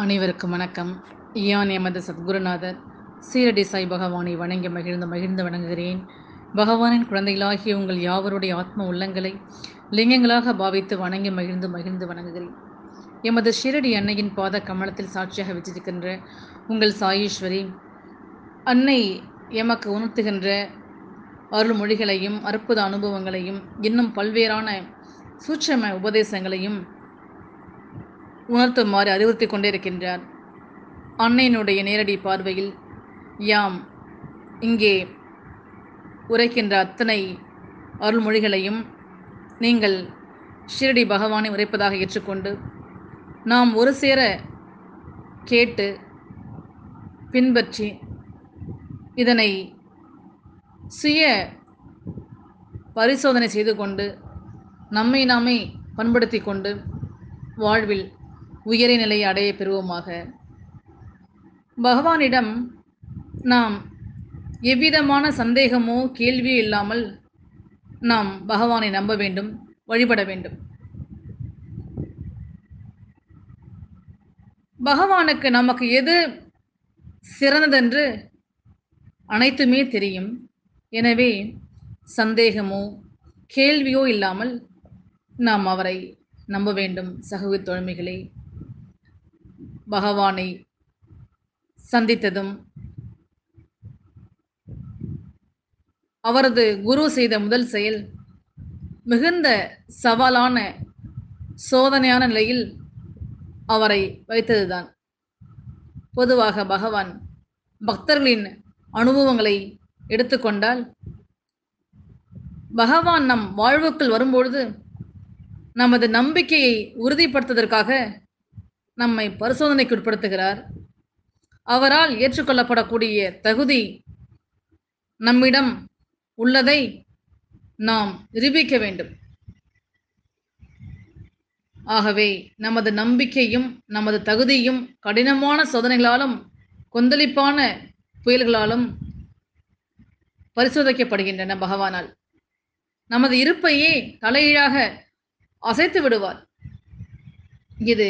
அனைவருக்கும் வணக்கம். யான் எமது சத்குருநாதர் சீரடி சாய் பகவானை வணங்கி மகிழ்ந்து வணங்குகிறேன். பகவானின் குழந்தைகளாகிய உங்கள் யாவருடைய ஆத்ம உள்ளங்களை லிங்கங்களாக பாவித்து வணங்கி மகிழ்ந்து வணங்குகிறேன். எமது ஷீரடி அன்னையின் பாத கமலத்தில் சாட்சியாக வச்சிருக்கின்ற உங்கள் சாயீஸ்வரி அன்னை எமக்கு உணர்த்துகின்ற அருள்மொழிகளையும் அற்புத அனுபவங்களையும் இன்னும் பல்வேறான சூட்சம உபதேசங்களையும் உணர்த்துமாறு அறிவுறுத்தி கொண்டே இருக்கின்றார். அன்னையினுடைய நேரடி பார்வையில் யாம் இங்கே உரைக்கின்ற அத்தனை அருள்மொழிகளையும் நீங்கள் ஷீரடி பகவானை உரைப்பதாக ஏற்றுக்கொண்டு நாம் ஒரு சேர கேட்டு பின்பற்றி இதனை சுய பரிசோதனை செய்து கொண்டு நம்மை நாமே பண்படுத்தி கொண்டு வாழ்வில் உயரிய நிலையை அடைய பெறுவோமாக. பகவானிடம் நாம் எவ்விதமான சந்தேகமோ கேள்வியோ இல்லாமல் நாம் பகவானை நம்ப வேண்டும், வழிபட வேண்டும். பகவானுக்கு நமக்கு எது சிறந்ததென்று அனைத்துமே தெரியும். எனவே சந்தேகமோ கேள்வியோ இல்லாமல் நாம் அவரை நம்ப வேண்டும். சகோதர தோழமைகளே, பகவானை சந்தித்ததும் அவரது குரு செய்த முதல் செயல் மிகுந்த சவாலான சோதனையான நிலையில் அவரை வைத்ததுதான். பொதுவாக பகவான் பக்தர்களின் அனுபவங்களை எடுத்துக்கொண்டால் பகவான் நம் வாழ்வுக்குள் வரும்பொழுது நமது நம்பிக்கையை உறுதிப்படுத்துவதற்காக நம்மை பரிசோதனைக்கு உட்படுத்துகிறார். அவரால் ஏற்றுக்கொள்ளப்படக்கூடிய தகுதி நம்மிடம் உள்ளதை நாம் நிரூபிக்க வேண்டும். ஆகவே நமது நம்பிக்கையும் நமது தகுதியும் கடினமான சோதனைகளாலும் கொந்தளிப்பான புயல்களாலும் பரிசோதிக்கப்படுகின்றன. பகவானால் நமது இருப்பையே தலையீழாக அசைத்து விடுவார். இது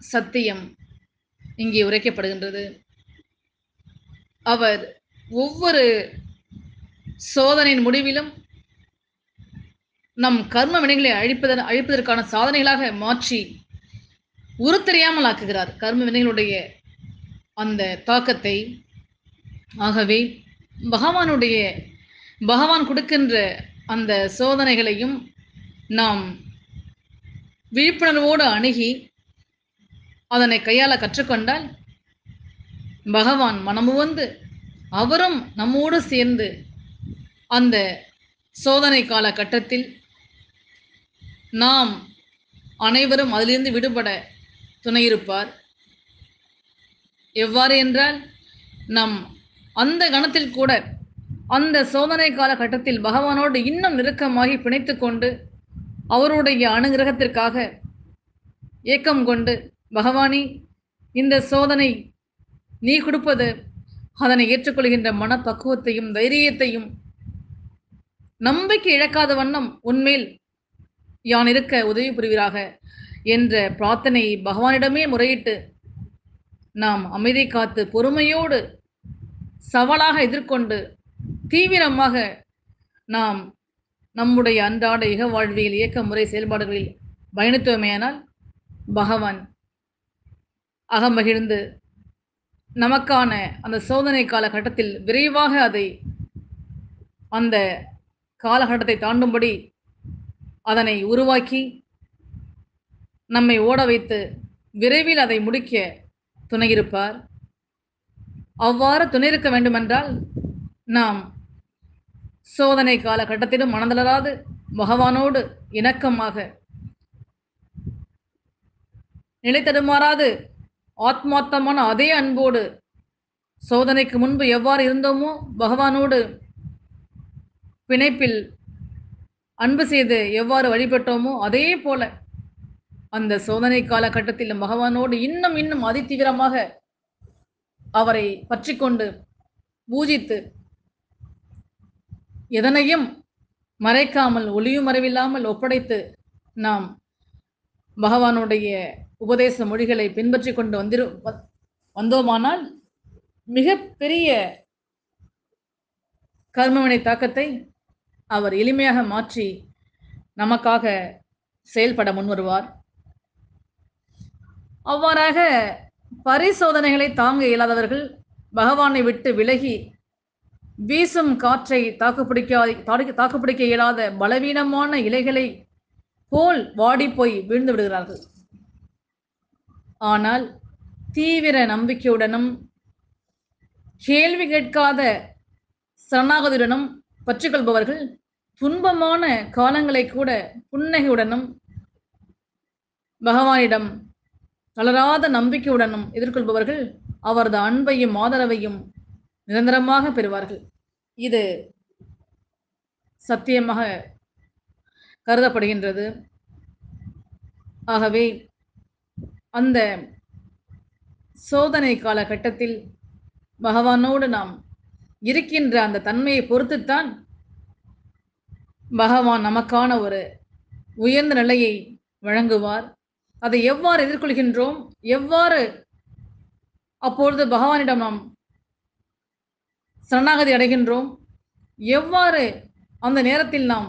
சத்தியம் இங்கே உரைக்கப்படுகின்றது. அவர் ஒவ்வொரு சோதனையின் முடிவிலும் நம் கர்ம வினைகளை அழிப்பதற்கான சாதனைகளாக மாற்றி உருத்தெரியாமல் ஆக்குகிறார் கர்ம வினைகளுடைய அந்த தாக்கத்தை. ஆகவே பகவான் கொடுக்கின்ற அந்த சோதனைகளையும் நாம் விழிப்புணர்வோடு அணுகி அதனை கையாள கற்றுக்கொண்டால் பகவான் மனமுவந்து அவரும் நம்மோடு சேர்ந்து அந்த சோதனை காலகட்டத்தில் நாம் அனைவரும் அதிலிருந்து விடுபட துணையிருப்பார். எவ்வாறு என்றால், நம் அந்த கணத்தில் கூட அந்த சோதனை காலகட்டத்தில் பகவானோடு இன்னும் நெருக்கமாகி பிணைத்து கொண்டு அவருடைய அனுகிரகத்திற்காக ஏக்கம் கொண்டு, பகவானே, இந்த சோதனை நீ கொடுப்பது அதனை ஏற்றுக்கொள்கின்ற மனப்பக்குவத்தையும் தைரியத்தையும் நம்பிக்கை இழக்காத வண்ணம் உன்மேல் யான் இருக்க உதவி புரிவீராக என்ற பிரார்த்தனை பகவானிடமே முறையிட்டு நாம் அமைதி காத்து பொறுமையோடு சவாலாக எதிர்கொண்டு தீவிரமாக நாம் நம்முடைய அன்றாட இக வாழ்வியல் இயக்க முறை செயல்பாடுகளில் பயணித்தோமேயானால் பகவான் அகமகிழ்ந்து நமக்கான அந்த சோதனை காலகட்டத்தில் விரைவாக அந்த காலகட்டத்தை தாண்டும்படி அதனை உருவாக்கி நம்மை ஓட வைத்து விரைவில் அதை முடிக்க துணையிருப்பார். அவ்வாறு துணையிருக்க வேண்டுமென்றால் நாம் சோதனை காலகட்டத்திலும் மனதளராது பகவானோடு இணக்கமாக நிலை தடுமாறாது ஆத்மார்த்தமான அதே அன்போடு சோதனைக்கு முன்பு எவ்வாறு இருந்தோமோ பகவானோடு பிணைப்பில் அன்பு செய்து எவ்வாறு வழிபட்டோமோ அதே போல அந்த சோதனை காலகட்டத்தில் பகவானோடு இன்னும் அதிதீவிரமாக அவரை பற்றி கொண்டு பூஜித்து எதனையும் மறைக்காமல் ஒளியும் மறைவில்லாமல் ஒப்படைத்து நாம் பகவானுடைய உபதேச மொழிகளை பின்பற்றி கொண்டு வந்தோமானால் மிகப்பெரிய கர்மவினை தாக்கத்தை அவர் எளிமையாக மாற்றி நமக்காக செயல்பட முன்வருவார். அவ்வாறாக பரிசோதனைகளை தாங்க இயலாதவர்கள் பகவானை விட்டு விலகி வீசும் காற்றை தாக்குப்பிடிக்க இயலாத பலவீனமான இலைகளை போல் வாடி போய் வீழ்ந்து விடுகிறார்கள். ஆனால் தீவிர நம்பிக்கையுடனும் கேள்வி கேட்காத சரணாகதியுடனும் பற்றிக்கொள்பவர்கள் துன்பமான காலங்களை கூட புன்னகையுடனும் பகவானிடம் தளராத நம்பிக்கையுடனும் எதிர்கொள்பவர்கள் அவரது அன்பையும் ஆதரவையும் நிரந்தரமாக பெறுவார்கள். இது சத்தியமாக கருதப்படுகின்றது. ஆகவே அந்த சோதனை காலகட்டத்தில் பகவானோடு நாம் இருக்கின்ற அந்த தன்மையை பொறுத்துத்தான் பகவான் நமக்கான ஒரு உயர்ந்த நிலையை வழங்குவார். அதை எவ்வாறு எதிர்கொள்கின்றோம், எவ்வாறு அப்பொழுது பகவானிடம் நாம் சரணாகதி அடைகின்றோம், எவ்வாறு அந்த நேரத்தில் நாம்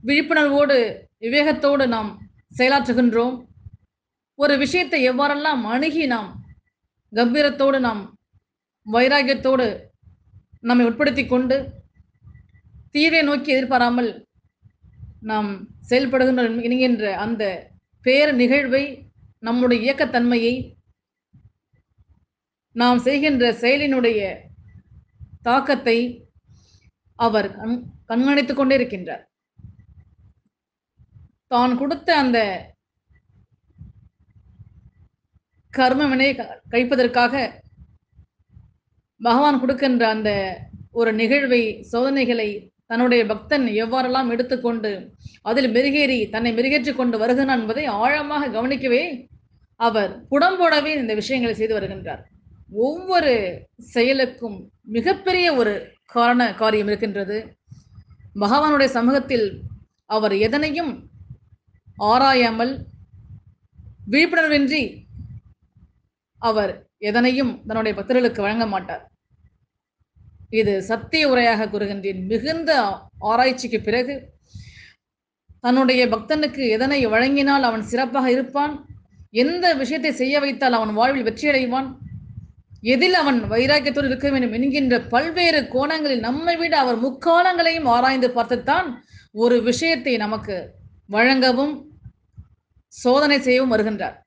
விழிப்புணர்வோடு விவேகத்தோடு நாம் செயலாற்றுகின்றோம், ஒரு விஷயத்தை எவ்வாறெல்லாம் அணுகி நாம் கம்பீரத்தோடு நாம் வைராகியத்தோடு நம்மை உட்படுத்தி கொண்டு தீரை நோக்கி எதிர்பாராமல் நாம் செயல்படுகின்றோம் என்கின்ற அந்த பேர் நிகழ்வை, நம்முடைய இயக்கத்தன்மையை, நாம் செய்கின்ற செயலினுடைய தாக்கத்தை அவர் கண்காணித்துக் கொண்டே இருக்கின்றார். தான் கொடுத்த அந்த கர்மவினை கழிப்பதற்காக பகவான் கொடுக்கின்ற அந்த ஒரு நிகழ்வை, சோதனைகளை தன்னுடைய பக்தன் எவ்வாறெல்லாம் எடுத்துக்கொண்டு அதில் மெருகேறி தன்னை மெருகேற்றிக் கொண்டு வருகிறான் என்பதை ஆழமாக கவனிக்கவே அவர் புடம்போடவே இந்த விஷயங்களை செய்து வருகின்றார். ஒவ்வொரு செயலுக்கும் மிகப்பெரிய ஒரு காரியம் இருக்கின்றது. பகவானுடைய சமூகத்தில் அவர் எதனையும் ஆராயாமல், விழிப்புணர்வின்றி அவர் எதனையும் தன்னுடைய பக்தர்களுக்கு வழங்க மாட்டார். இது சத்திய உரையாக கூறுகின்றேன். மிகுந்த ஆராய்ச்சிக்கு பிறகு தன்னுடைய பக்தனுக்கு எதனை வழங்கினால் அவன் சிறப்பாக இருப்பான், எந்த விஷயத்தை செய்ய வைத்தால் அவன் வாழ்வில் வெற்றியடைவான், எதில் அவன் வைராக்கியத்தோடு இருக்க வேண்டும் என்கின்ற பல்வேறு கோணங்களில் நம்மை விட அவர் முக்காலங்களையும் ஆராய்ந்து பார்த்துத்தான் ஒரு விஷயத்தை நமக்கு வழங்கவும் சோதனை செய்யவும் வருகின்றார்.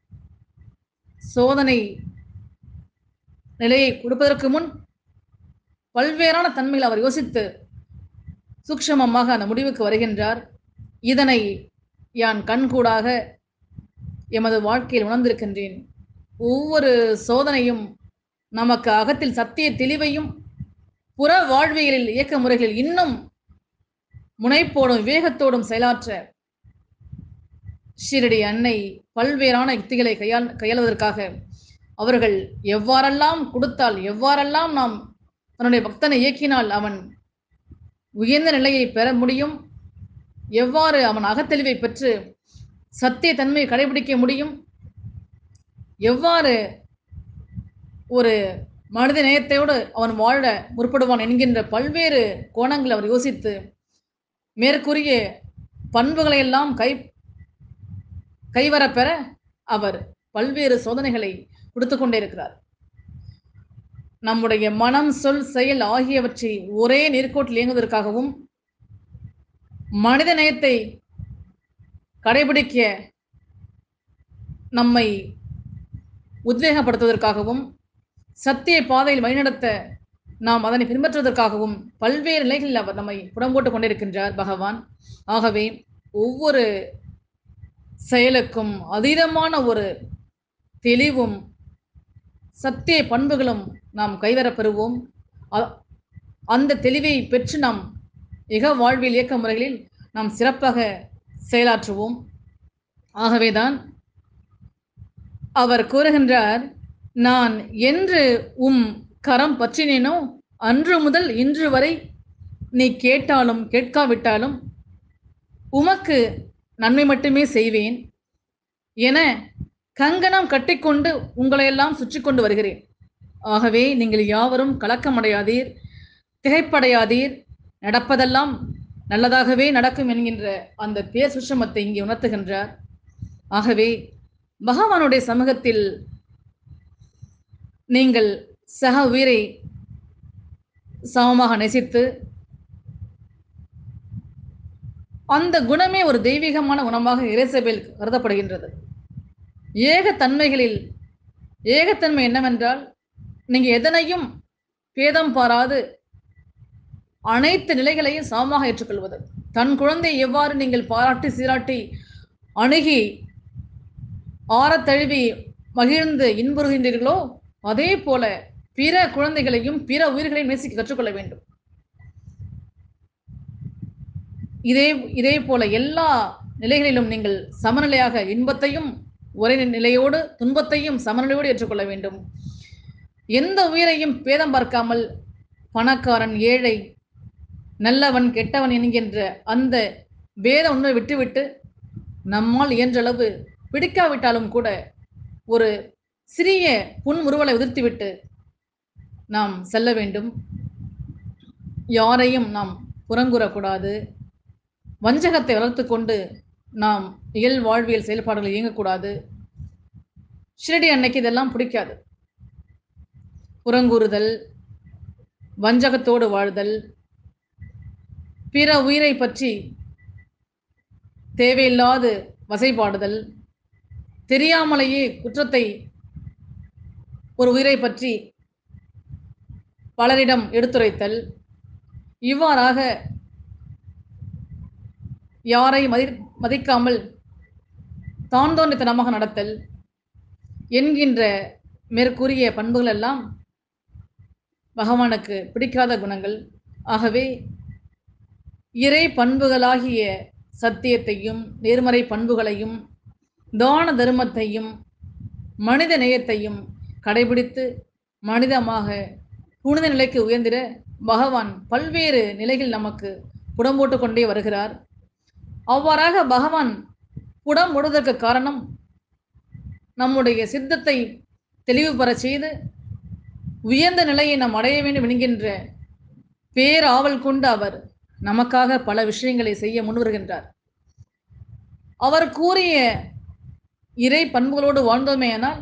சோதனை நிலையை கொடுப்பதற்கு முன் பல்வேறான தன்மையில் அவர் யோசித்து சூக்ஷ்மமாக அந்த முடிவுக்கு வருகின்றார். இதனை யான் கண்கூடாக எமது வாழ்க்கையில் உணர்ந்திருக்கின்றேன். ஒவ்வொரு சோதனையும் நமக்கு அகத்தில் சத்திய தெளிவையும் புற வாழ்வியலில் இயக்க முறைகளில் இன்னும் முனைப்போடும் விவேகத்தோடும் செயலாற்ற ஷீரடி அன்னை பல்வேறான யுக்திகளை கையாளுவதற்காக அவர்கள் எவ்வாறெல்லாம் கொடுத்தால், எவ்வாறெல்லாம் நாம் தன்னுடைய பக்தனை இயக்கினால் அவன் உயர்ந்த நிலையை பெற முடியும், எவ்வாறு அவன் அகத்தெளிவை பெற்று சத்திய தன்மையை கடைபிடிக்க முடியும், எவ்வாறு ஒரு மனித நேயத்தோடு அவன் வாழ முற்படுவான் என்கின்ற பல்வேறு கோணங்கள் அவர் யோசித்து மேற்கூறிய பண்புகளை எல்லாம் கைவரப்பெற அவர் பல்வேறு சோதனைகளை கொடுத்து கொண்டே இருக்கிறார். நம்முடைய மனம், சொல், செயல் ஆகியவற்றை ஒரே நேர்கோட்டில் இயங்குவதற்காகவும் மனித நேயத்தை கடைபிடிக்க நம்மை உத்வேகப்படுத்துவதற்காகவும் சத்திய பாதையில் வழிநடத்த நாம் அதனை பின்பற்றுவதற்காகவும் பல்வேறு நிலைகளில் அவர் நம்மை புடம்போட்டு கொண்டிருக்கின்றார் பகவான். ஆகவே ஒவ்வொரு செயலுக்கும் அதீதமான ஒரு தெளிவும் சத்திய பண்புகளும் நாம் கைவரப்பெறுவோம். அந்த தெளிவை பெற்று நாம் இக வாழ்வியல் இயக்க முறைகளில் நாம் சிறப்பாக செயலாற்றுவோம். ஆகவேதான் அவர் கூறுகின்றார், நான் என்று கரம் பற்றினேனோ அன்று முதல் இன்று வரை நீ கேட்டாலும் கேட்காவிட்டாலும் உமக்கு நன்மை மட்டுமே செய்வேன் என கங்கணம் கட்டிக்கொண்டு உங்களையெல்லாம் சுற்றி கொண்டு வருகிறேன். ஆகவே நீங்கள் யாவரும் கலக்கமடையாதீர், திகைப்படையாதீர், நடப்பதெல்லாம் நல்லதாகவே நடக்கும் என்கின்ற அந்த பேர் சுஷமத்தை இங்கே உணர்த்துகின்றார். ஆகவே பகவானுடைய சமூகத்தில் நீங்கள் சக உயிரை சமமாக நேசித்து, அந்த குணமே ஒரு தெய்வீகமான குணமாக எலிசபெல் கருதப்படுகின்றது. ஏகத்தன்மைகளில் ஏகத்தன்மை என்னவென்றால், நீங்க எதனையும் பேதம் பாராது அனைத்து நிலைகளையும் சமமாக ஏற்றுக்கொள்வது. தன் குழந்தையை எவ்வாறு நீங்கள் பாராட்டி சீராட்டி அணுகி ஆறத் தழுவி மகிழ்ந்து இன்புறுகின்றீர்களோ, அதே போல பிற குழந்தைகளையும் பிற உயிர்களையும் நேசிக்க கற்றுக்கொள்ள வேண்டும். இதே போல எல்லா நிலைகளிலும் நீங்கள் சமநிலையாக இன்பத்தையும் ஒரே நிலையோடு, துன்பத்தையும் சமநிலையோடு ஏற்றுக்கொள்ள வேண்டும். எந்த உயிரையும் பேதம் பார்க்காமல் பணக்காரன், ஏழை, நல்லவன், கெட்டவன் என்கின்ற அந்த பேத உணர்வை விட்டுவிட்டு, நம்மால் இயன்றளவு பிடிக்காவிட்டாலும் கூட ஒரு சிறிய புன்முறுவலை உதிர்த்திவிட்டு நாம் செல்ல வேண்டும். யாரையும் நாம் புறங்கூறக்கூடாது. வஞ்சகத்தை வளர்த்து கொண்டு நாம் இயல் வாழ்வியல் செயல்பாடுகளை இயங்கக்கூடாது. ஷிரடி அன்னைக்கு இதெல்லாம் பிடிக்காது. புறங்கூறுதல், வஞ்சகத்தோடு வாழ்தல், பிற உயிரை பற்றி தேவையில்லாது வசைபாடுதல், தெரியாமலேயே குற்றத்தை ஒரு உயிரை பற்றி பலரிடம் எடுத்துரைத்தல், இவ்வாறாக யாரை மதிக்காமல் தான் தோன்றித்தனமாக நடத்தல் என்கின்ற மேற்கூறிய பண்புகள் எல்லாம் பகவானுக்கு பிடிக்காத குணங்கள். ஆகவே இறை பண்புகளாகிய சத்தியத்தையும் நேர்மறை பண்புகளையும் தான தர்மத்தையும் மனித நேயத்தையும் கடைபிடித்து மனிதமாக புனித நிலைக்கு உயர்ந்திட பகவான் பல்வேறு நிலைகள் நமக்கு புடம் போட்டு கொண்டே வருகிறார். அவ்வாறாக பகவான் புடம் போடுவதற்கு காரணம், நம்முடைய சித்தத்தை தெளிவு பெற செய்து உயர்ந்த நிலையை நாம் அடைய வேண்டும் என்கின்ற பேராவல் கொண்டு அவர் நமக்காக பல விஷயங்களை செய்ய முன்வருகின்றார். அவர் கூறிய இறை பண்புகளோடு வாழ்ந்தோமேயானால்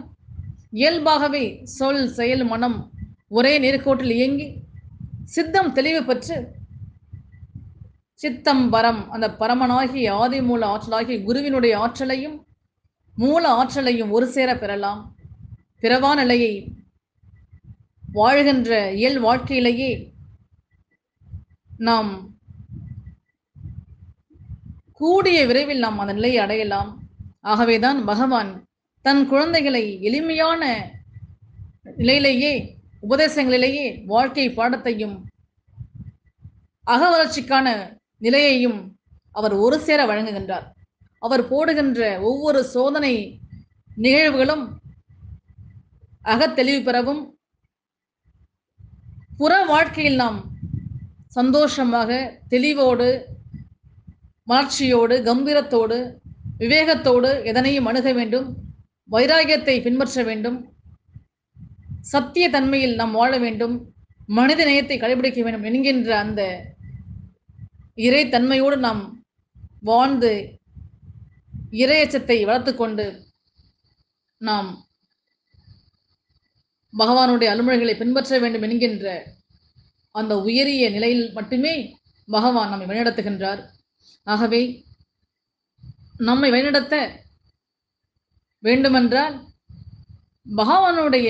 இயல்பாகவே சொல், செயல், மனம் ஒரே நேர்கோட்டில் இயங்கி சித்தம் தெளிவு பெற்று சித்தம் பரம், அந்த பரமனாகிய ஆதி மூல ஆற்றலாகிய குருவினுடைய ஆற்றலையும் மூல ஆற்றலையும் ஒரு சேர பெறலாம். பிறவா நிலையை வாழ்கின்ற இயல் வாழ்க்கையிலேயே நாம் கூடிய விரைவில் நாம் அந்த நிலையை அடையலாம். ஆகவேதான் பகவான் தன் குழந்தைகளை எளிமையான நிலையிலேயே, உபதேசங்களிலேயே வாழ்க்கை பாடத்தையும் அக வளர்ச்சிக்கான நிலையையும் அவர் ஒரு சேர வழங்குகின்றார். அவர் போடுகின்ற ஒவ்வொரு சோதனை நிகழ்வுகளும் அகத்தெளிவு பெறவும், புற வாழ்க்கையில் நாம் சந்தோஷமாக, தெளிவோடு, மலர்ச்சியோடு, கம்பீரத்தோடு, விவேகத்தோடு எதனையும் அணுக வேண்டும், வைராகியத்தை பின்பற்ற வேண்டும், சத்திய தன்மையில் நாம் வாழ வேண்டும், மனித நேயத்தை கடைபிடிக்க வேண்டும் என்கின்ற அந்த இறை தன்மையோடு நாம் வாழ்ந்து இறையச்சத்தை வளர்த்து கொண்டு நாம் பகவானுடைய அலுவல்களை பின்பற்ற வேண்டும் என்கின்ற அந்த உயரிய நிலையில் மட்டுமே பகவான் நம்மை வழிநடத்துகின்றார். ஆகவே நம்மை வழிநடத்த வேண்டுமென்றால் பகவானுடைய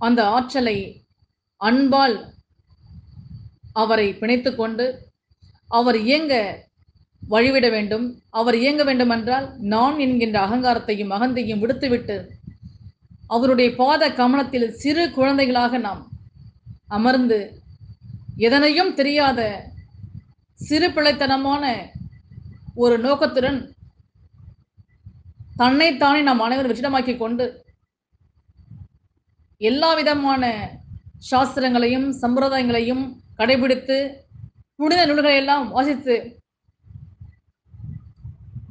அந்த ஆற்றலை அன்பால் அவரை பிணைத்து கொண்டு அவர் இயங்க வழிவிட வேண்டும். அவர் இயங்க வேண்டுமென்றால் நான் என்கின்ற அகங்காரத்தையும் அகந்தையும் விடுத்துவிட்டு அவருடைய பாத கமலத்தில் சிறு குழந்தைகளாக நாம் அமர்ந்து எதனையும் தெரியாத சிறு பிள்ளைத்தனமான ஒரு நோக்கத்துடன் தன்னைத்தானே நாம் அனைவரும் வெற்றிடமாக்கி கொண்டு எல்லா விதமான சாஸ்திரங்களையும் சம்பிரதாயங்களையும் கடைபிடித்து புனித நூல்களை எல்லாம்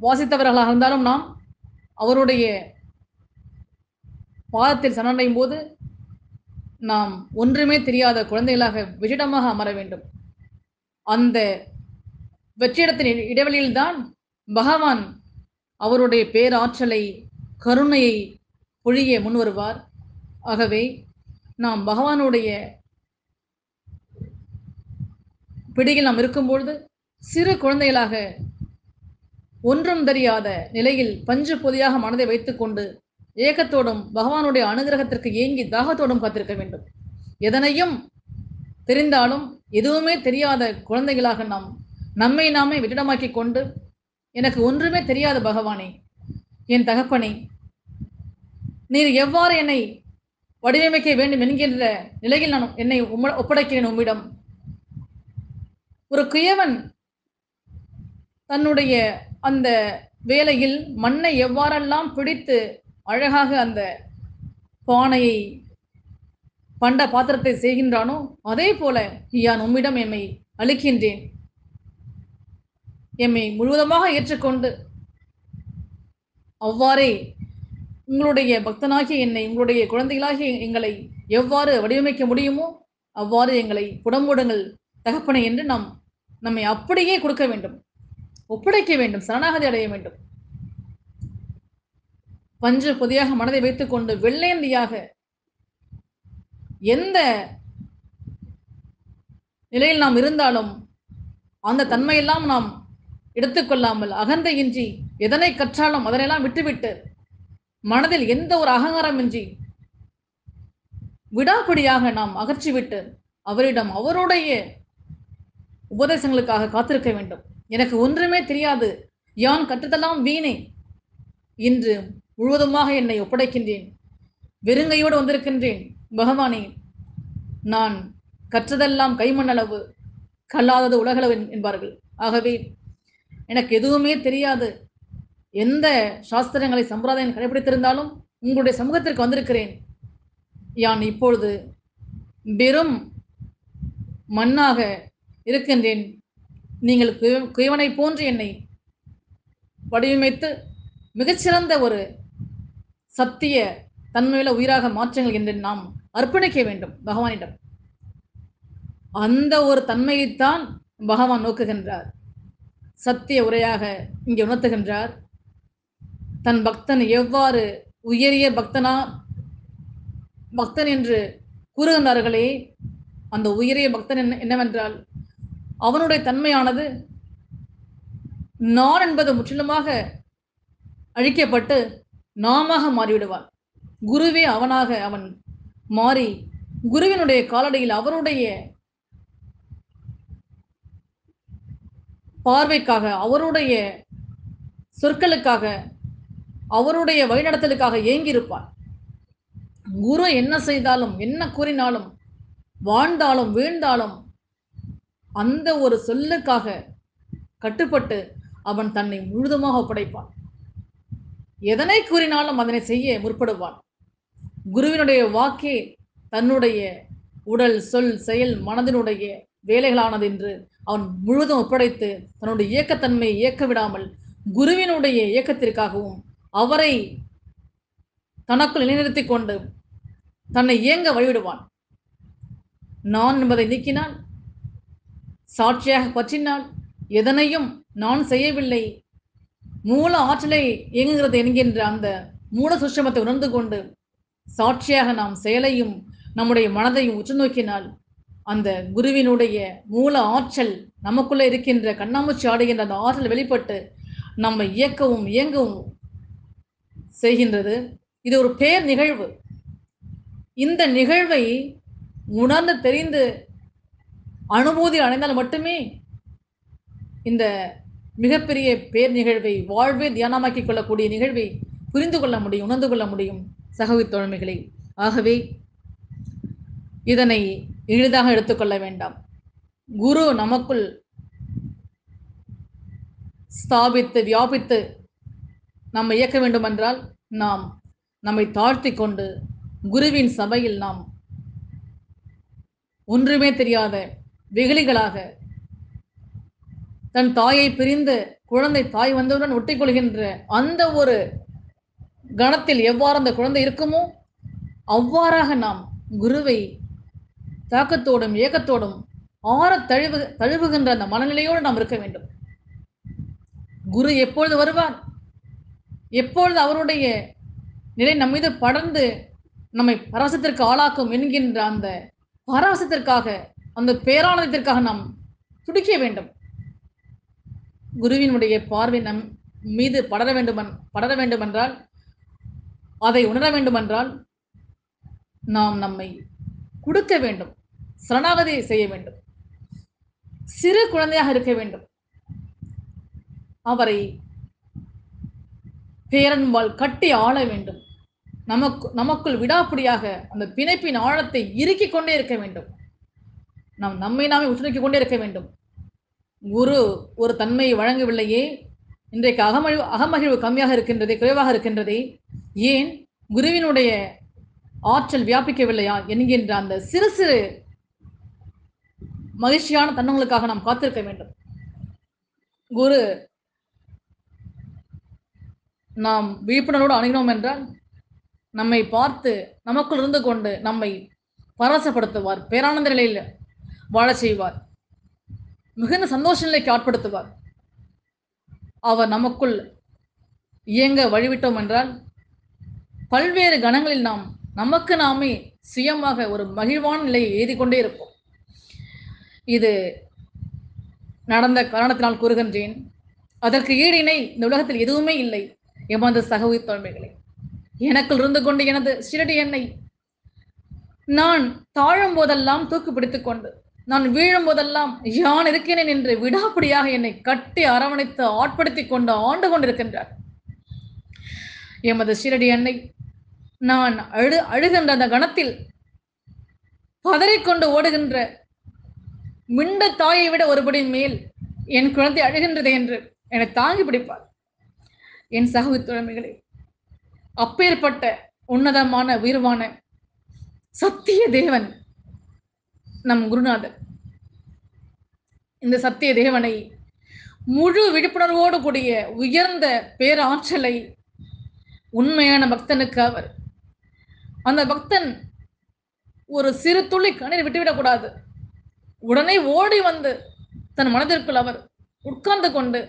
வாசித்தவர்களாக இருந்தாலும் நாம் அவருடைய பாதத்தில் சரணடையும் போது நாம் ஒன்றுமே தெரியாத குழந்தைகளாக வெற்றிடமாக அமர வேண்டும். அந்த வெற்றிடத்தின் இடைவெளியில்தான் பகவான் அவருடைய பேராற்றலை, கருணையை பொழிய முன்வருவார். ஆகவே நாம் பகவானுடைய பிடியில் நாம் இருக்கும்பொழுது சிறு குழந்தைகளாக ஒன்றும் தெரியாத நிலையில் பஞ்சு பொதியாக மனதை வைத்துக்கொண்டு ஏக்கத்தோடும் பகவானுடைய அனுகிரகத்திற்கு ஏங்கி தாகத்தோடும் காத்திருக்க வேண்டும். எதனையும் தெரிந்தாலும் எதுவுமே தெரியாத குழந்தைகளாக நாம் நம்மை நாமே வெற்றிடமாக்கி கொண்டு, எனக்கு ஒன்றுமே தெரியாத பகவானே, என் தகப்பனே, நீர் எவ்வாறு என்னை வடிவமைக்க வேண்டும் என்கின்ற நிலையில் நான் என்னை ஒப்படைக்கிறேன் உம்மிடம். ஒரு குயவன் தன்னுடைய அந்த வேலையில் மண்ணை எவ்வாறெல்லாம் பிடித்து அழகாக அந்த பானையை, பண்ட பாத்திரத்தை செய்கின்றானோ அதே போல யான் உம்மிடம் எம்மை அளிக்கின்றேன். எம்மை முழுவதுமாக ஏற்றுக்கொண்டு அவ்வாறே உங்களுடைய பக்தனாகிய என்னை, உங்களுடைய குழந்தைகளாகிய எங்களை எவ்வாறு வடிவமைக்க முடியுமோ அவ்வாறு எங்களை புடம்போடுங்கள் தகப்பனை என்று நாம் நம்மை அப்படியே கொடுக்க வேண்டும், ஒப்படைக்க வேண்டும், சரணாகதி அடைய வேண்டும். பஞ்சு பொதியாக மனதை வைத்துக் கொண்டு வெள்ளையந்தியாக எந்த நிலையில் நாம் இருந்தாலும் அந்த தன்மையெல்லாம் நாம் எடுத்துக்கொள்ளாமல் அகந்தையின்றி எதனை கற்றாலும் அதனையெல்லாம் விட்டுவிட்டு மனதில் எந்த ஒரு அகங்காரமின்றி விடாப்பிடியாக நாம் அகற்றிவிட்டு அவரிடம் அவருடைய உபதேசங்களுக்காக காத்திருக்க வேண்டும். எனக்கு ஒன்றுமே தெரியாது, யான் கற்றதெல்லாம் வீணே, இன்று முழுவதுமாக என்னை ஒப்படைக்கின்றேன், வெறுங்கையோடு வந்திருக்கின்றேன் பகவானே, நான் கற்றதெல்லாம் கைமண்ணளவு, கல்லாதது உலகளவு என்பார்கள். ஆகவே எனக்கு எதுவுமே தெரியாது, எந்த சாஸ்திரங்களை சம்பிரதாயம் கடைபிடித்திருந்தாலும் உங்களுடைய சமூகத்திற்கு வந்திருக்கிறேன். யான் இப்பொழுது வெறும் மண்ணாக இருக்கின்றேன். நீங்கள் குயவனை போன்று என்னை வடிவமைத்து மிகச்சிறந்த ஒரு சத்திய தன்மையுள்ள உயிராக மாற்றுங்கள் என்று நாம் அர்ப்பணிக்க வேண்டும் பகவானிடம். அந்த ஒரு தன்மையைத்தான் பகவான் நோக்குகின்றார். சத்திய உரையாக இங்கே உணர்த்துகின்றார். தன் பக்தன் எவ்வாறு உயரிய பக்தன் என்று கூறுகின்றார்களே, அந்த உயரிய பக்தன் என்னவென்றால் அவனுடைய தன்மையானது நான் என்பது முற்றிலுமாக அழிக்கப்பட்டு நாமாக மாறிவிடுவான். குருவே அவனாக அவன் மாறி குருவினுடைய காலடியில் அவருடைய பார்வைக்காக, அவருடைய சொற்களுக்காக, அவருடைய வழிநடத்தலுக்காக ஏங்கியிருப்பான். குரு என்ன செய்தாலும், என்ன கூறினாலும், வாழ்ந்தாலும் வீழ்ந்தாலும் அந்த ஒரு சொல்லுக்காக கட்டுப்பட்டு அவன் தன்னை முழுதுமாக ஒப்படைப்பான். எதனை கூறினாலும் அதனை செய்ய முற்படுவான். குருவினுடைய வாக்கே தன்னுடைய உடல், சொல், செயல், மனதினுடைய வேலைகளானது என்று அவன் முழுதும் ஒப்படைத்து தன்னுடைய இயக்கத்தன்மையை இயக்க விடாமல் குருவினுடைய இயக்கத்திற்காகவும் அவரை தனக்குள் நிலைநிறுத்திக் கொண்டு தன்னை இயங்க வழிவிடுவான். நான் என்பதை நீக்கினால், சாட்சியாக பற்றினால், எதனையும் நான் செய்யவில்லை, மூல ஆற்றலை இயங்குகிறது என்கின்ற அந்த மூல சுஷ்டமத்தை உணர்ந்து கொண்டு சாட்சியாக நாம் செயலையும் நம்முடைய மனதையும் உற்று நோக்கினால் அந்த குருவினுடைய மூல ஆற்றல் நமக்குள்ளே இருக்கின்ற கண்ணாமூச்சி ஆடுகின்ற அந்த ஆற்றல் வெளிப்பட்டு நம்மை இயக்கவும் இயங்கவும் செய்கின்றது. இது ஒரு பேர் நிகழ்வு. இந்த நிகழ்வை உணர்ந்து தெரிந்து அனுபூதி அடைந்தால் மட்டுமே இந்த மிகப்பெரிய பேர் நிகழ்வை, வாழ்வே தியானமாக்கிக் கொள்ளக்கூடிய நிகழ்வை புரிந்து கொள்ள முடியும், உணர்ந்து கொள்ள முடியும் சகோதரி தோழமைகளை. ஆகவே இதனை எளிதாக எடுத்துக்கொள்ள வேண்டாம். குரு நமக்குள் ஸ்தாபித்து வியாபித்து நம்ம இயக்க வேண்டுமென்றால் நாம் நம்மை தாழ்த்தி கொண்டு குருவின் சபையில் நாம் ஒன்றுமே தெரியாத வெகுளிகளாக, தன் தாயை பிரிந்து குழந்தை தாய் வந்தவுடன் ஒட்டிக்கொள்கின்ற அந்த ஒரு கணத்தில் எவ்வாறு அந்த குழந்தை இருக்குமோ அவ்வாறாக நாம் குருவை தாக்கத்தோடும் ஏக்கத்தோடும் ஆற தழுவுகின்ற அந்த மனநிலையோடு நாம் இருக்க வேண்டும். குரு எப்பொழுது வருவார், எப்பொழுது அவருடைய நிலை நம் மீது படர்ந்து நம்மை பரவசத்திற்கு ஆளாக்கும் என்கின்ற அந்த பரவசத்திற்காக, அந்த பேரானந்தத்திற்காக நாம் துடிக்க வேண்டும். குருவினுடைய பார்வை நம் மீது படர வேண்டுமென்றால், அதை உணர வேண்டுமென்றால் நாம் நம்மை கொடுக்க வேண்டும், சரணாகதி செய்ய வேண்டும், சிறு குழந்தையாக இருக்க வேண்டும். அவரை பேரன்பால் கட்டி ஆள வேண்டும். நமக்குள் விடாப்பிடியாக அந்த பிணைப்பின் ஆழத்தை இறுக்கிக் கொண்டே இருக்க வேண்டும். நாம் நம்மை நாமே உற்றுநோக்கிக் கொண்டே இருக்க வேண்டும். குரு ஒரு தன்மையை வழங்கவில்லையே, இன்றைக்கு அகமகிழ்வு கம்மியாக இருக்கின்றதே, குறைவாக இருக்கின்றதே, ஏன் குருவினுடைய ஆற்றல் வியாபிக்கவில்லையா என்கின்ற அந்த சிறு சிறு மகிழ்ச்சியான தன்னங்களுக்காக நாம் காத்திருக்க வேண்டும். குரு நாம் விழிப்புணர்வோடு அணுகினோம் என்றால் நம்மை பார்த்து நமக்குள் இருந்து கொண்டு நம்மை பரவசப்படுத்துவார், பேரானந்த நிலையில் வாழச் செய்வார், மிகுந்த சந்தோஷ நிலைக்கு ஆட்படுத்துவார். அவர் நமக்குள் இயங்க வழிவிட்டோம் என்றால் பல்வேறு கணங்களில் நாம் நமக்கு நாமே சுயமாக ஒரு மகிழ்வான நிலையை எழுதிக்கொண்டே இருப்போம். இது நடந்த காரணத்தினால் கூறுகின்றேன். அதற்கு ஈடு இணை இந்த உலகத்தில் எதுவுமே இல்லை. எமது சக உயிர் தோழமைகளே, எனக்குள் இருந்து கொண்டு எனது ஷிரடி என்னை நான் தாழும் போதெல்லாம் தூக்கு பிடித்துக் கொண்டு, நான் வீழும் போதெல்லாம் யான் இருக்கிறேன் என்று விடாப்பிடியாக என்னை கட்டி அரவணைத்து ஆட்படுத்திக் கொண்டு ஆண்டு கொண்டிருக்கின்றார். எமது ஷிரடி என்னை நான் அழுகின்ற அந்த கணத்தில் பதறிக்கொண்டு ஓடுகின்ற மிண்ட தாயை விட ஒருபடி மேல் என் குழந்தை அழுகின்றது என்று என்னை தாங்கி பிடிப்பார். என் சகோதர தோழமைகளே, அப்பேற்பட்ட உன்னதமான உயர்வான சத்திய தேவன் நம் குருநாதர். இந்த சத்திய தேவனை முழு விழிப்புணர்வோடு கூடிய உயர்ந்த பேராற்றலை உண்மையான பக்தனுக்கு அவர், அந்த பக்தன் ஒரு சிறு துளி கண்ணீர் விட்டுவிடக்கூடாது. உடனே ஓடி வந்து தன் மனதிற்குள் அவர் உட்கார்ந்து கொண்டு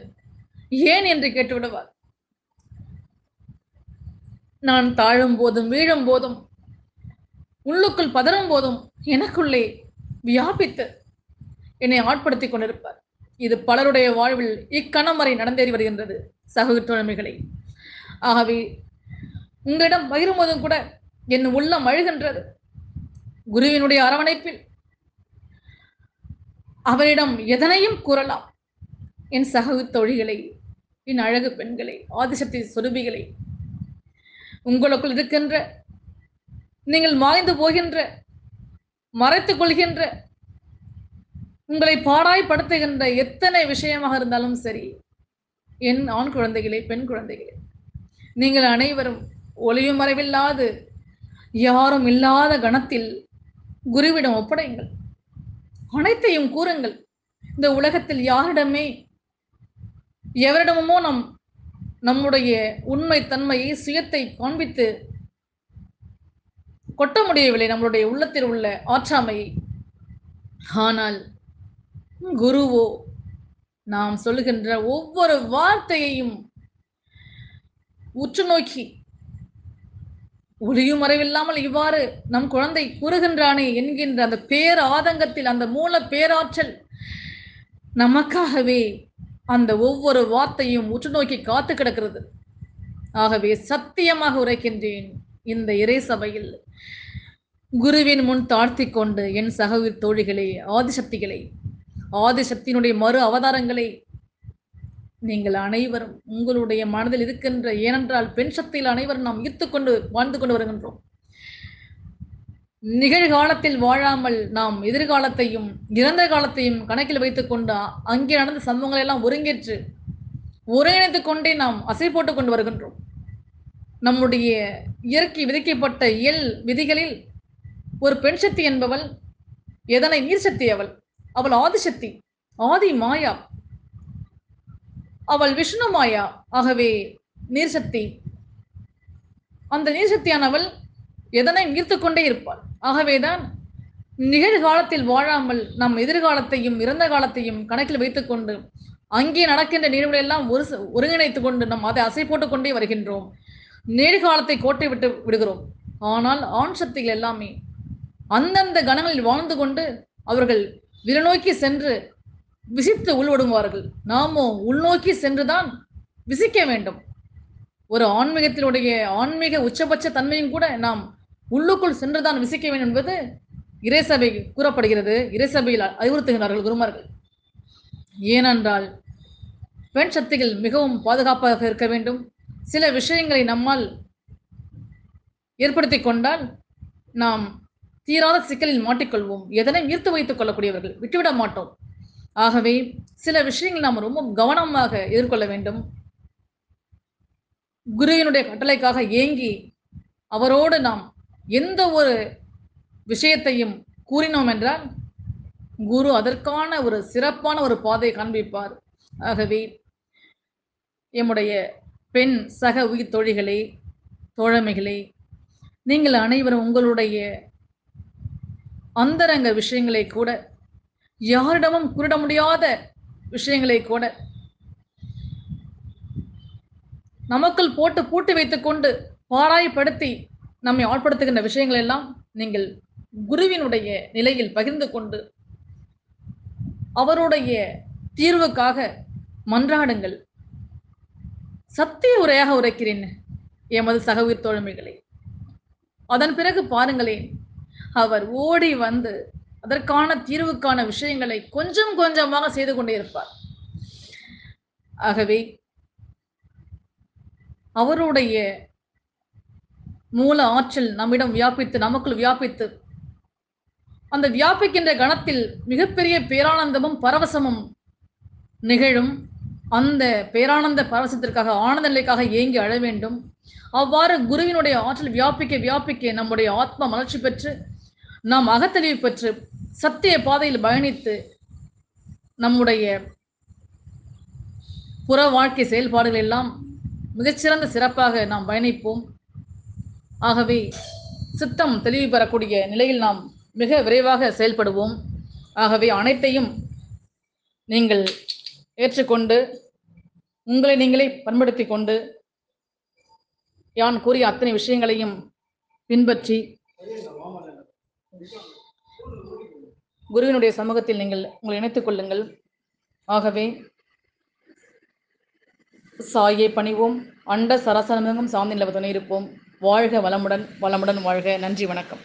ஏன் என்று கேட்டுவிடுவார். நான் தாழும் போதும் வீழும் போதும் உள்ளுக்குள் பதறும் போதும் எனக்குள்ளே வியாபித்து என்னை ஆட்படுத்திக் கொண்டிருப்பார். இது பலருடைய வாழ்வில் இக்கணம் வரை நடந்தேறி வருகின்றது சகோதர தோழமைகளை. ஆகவே உங்களிடம் பகிரும் போதும் கூட என் உள்ளம் அழுகின்றது. குருவினுடைய அரவணைப்பில் அவரிடம் எதனையும் கூறலாம். என் சகோதர தோழிகளை, என் அழகு பெண்களை, ஆதிசக்தி சொரூபிகளை, உங்களுக்குள் இருக்கின்ற நீங்கள் மாய்ந்து போகின்ற, மறைத்துக் கொள்கின்ற, உங்களை பாடாய்படுத்துகின்ற எத்தனை விஷயமாக இருந்தாலும் சரி, என் ஆண் குழந்தைகளே, பெண் குழந்தைகளே, நீங்கள் அனைவரும் ஒளியும் மறைவில்லாது யாரும் இல்லாத கணத்தில் குருவிடம் ஒப்படையுங்கள். அனைத்தையும் கூறுங்கள். இந்த உலகத்தில் யாரிடமே எவரிடமுமோ நம்முடைய உண்மை தன்மையை, சுயத்தை காண்பித்து கொட்ட முடியவில்லை, நம்மளுடைய உள்ளத்தில் உள்ள ஆற்றாமையை. ஆனால் குருவோ நாம் சொல்லுகின்ற ஒவ்வொரு வார்த்தையையும் உற்று நோக்கி ஒளியும் மறைவில்லாமல் இவ்வாறு நம் குழந்தை கூறுகின்றானே என்கின்ற அந்த பேர் ஆதங்கத்தில், அந்த மூல பேராற்றல் நமக்காகவே அந்த ஒவ்வொரு வார்த்தையும் உற்று நோக்கி காத்து கிடக்கிறது. ஆகவே சத்தியமாக உரைக்கின்றேன், இந்த இறை சபையில் குருவின் முன் தாழ்த்தி கொண்டு என் சகோதர தோழிகளே, ஆதிசக்திகளை, ஆதிசக்தியினுடைய மறு அவதாரங்களை நீங்கள் அனைவரும் உங்களுடைய மனதில் இருக்கின்ற, ஏனென்றால் பெண் சக்தியில் அனைவரும் நாம் ஈர்த்துக்கொண்டு வாழ்ந்து கொண்டு வருகின்றோம். நிகழ்காலத்தில் வாழாமல் நாம் எதிர்காலத்தையும் இறந்த காலத்தையும் கணக்கில் வைத்துக் கொண்டு அங்கே நடந்த சம்பவங்களை எல்லாம் ஒருங்கேற்று ஒருங்கிணைத்துக் கொண்டே நாம் அசை போட்டுக் கொண்டு வருகின்றோம். நம்முடைய இயற்கை விதிக்கப்பட்ட இயல் விதிகளில் ஒரு பெண் சக்தி என்பவள் எதனை நீர் சக்தி, அவள் ஆதிசக்தி, ஆதி மாயா, அவள் விஷ்ணு மாயா. ஆகவே நீர் சக்தி, அந்த நீர் சக்தியானவள் எதனையும் ஈர்த்து கொண்டே இருப்பார். ஆகவேதான் நிகழ்காலத்தில் வாழாமல் நம் எதிர்காலத்தையும் இறந்த காலத்தையும் கணக்கில் வைத்துக்கொண்டு அங்கே நடக்கின்ற நிகழ்வுகளை எல்லாம் ஒருங்கிணைத்துக் கொண்டு நாம் அதை அசை போட்டுக் கொண்டே வருகின்றோம். நிகழ்காலத்தை கோட்டை விட்டு விடுகிறோம். ஆனால் ஆண் சக்திகள் எல்லாமே அந்தந்த கணங்களில் வாழ்ந்து கொண்டு அவர்கள் விலநோக்கி சென்று விசித்து உள்வடுவார்கள். நாமோ உள்நோக்கி சென்றுதான் விசிக்க வேண்டும். ஒரு ஆன்மீக உச்சபட்ச தன்மையும் கூட நாம் உள்ளுக்குள் சென்றுதான் விசிக்க வேண்டும் என்பது இறைசபை கூறப்படுகிறது. இறைசபையில் அறிவுறுத்துகிறார்கள் குருமார்கள். ஏனென்றால் பெண் சக்திகள் மிகவும் பாதுகாப்பாக இருக்க வேண்டும். சில விஷயங்களை நம்மால் ஏற்படுத்தி கொண்டால் நாம் தீராத சிக்கலில் மாட்டிக்கொள்வோம். எதனை ஈர்த்து வைத்துக் கொள்ளக்கூடியவர்கள், விட்டுவிட மாட்டோம். ஆகவே சில விஷயங்கள் நாம் ரொம்ப கவனமாக எதிர்கொள்ள வேண்டும். குருவினுடைய கட்டளைக்காக ஏங்கி அவரோடு நாம் எந்த ஒரு விஷயத்தையும் கூறினோம் என்றால் குரு அதற்கான ஒரு சிறப்பான ஒரு பாதையை காண்பிப்பார். ஆகவே எம்முடைய பெண் சக உயிர் தோழிகளே, தோழமைகளே, நீங்கள் அனைவரும் உங்களுடைய அந்தரங்க விஷயங்களை கூட, யாரிடமும் கூறிட முடியாத விஷயங்களை கூட நமக்குள் போட்டு பூட்டி வைத்துக்கொண்டு பாராய்படுத்தி நம்மை ஆட்படுத்துகின்ற விஷயங்கள் எல்லாம் நீங்கள் குருவினுடைய நிலையில் பகிர்ந்து கொண்டு அவருடைய தீர்வுக்காக மன்றாடுங்கள். சத்திய உரையாக உரைக்கிறேன் எமது சக உயிர் தோழமைகளை. அதன் பிறகு பாருங்களேன், அவர் ஓடி வந்து அதற்கான தீர்வுக்கான விஷயங்களை கொஞ்சம் கொஞ்சமாக செய்து கொண்டே இருப்பார். ஆகவே அவருடைய மூல ஆற்றல் நம்மிடம் வியாபித்து, நமக்குள் வியாபித்து, அந்த வியாபிக்கின்ற கணத்தில் மிகப்பெரிய பேரானந்தமும் பரவசமும் நிகழும். அந்த பேரானந்த பரவசத்திற்காக, ஆனந்த நிலைக்காக ஏங்கி அழ வேண்டும். அவ்வாறு குருவினுடைய ஆற்றல் வியாபிக்க வியாபிக்க நம்முடைய ஆத்மா மலர்ச்சி பெற்று நாம் அகத்தெளிவு பெற்று சத்திய பாதையில் பயணித்து நம்முடைய புற வாழ்க்கை செயல்பாடுகள் எல்லாம் மிகச்சிறந்த சிறப்பாக நாம் பயணிப்போம். ஆகவே சித்தம் தெளிவு பெறக்கூடிய நிலையில் நாம் மிக விரைவாக செயல்படுவோம். ஆகவே அனைத்தையும் நீங்கள் ஏற்றுக்கொண்டு உங்களை நீங்களே பண்படுத்தி கொண்டு யான் கூறிய அத்தனை விஷயங்களையும் பின்பற்றி குருவினுடைய சமூகத்தில் நீங்கள் உங்களை இணைத்துக் கொள்ளுங்கள். ஆகவே சாயை பணிவோம், அண்ட சராசரமெங்கும் சார்ந்த நிலவ துணை இருப்போம். வாழ்க வளமுடன், வளமுடன் வாழ்க. நன்றி, வணக்கம்.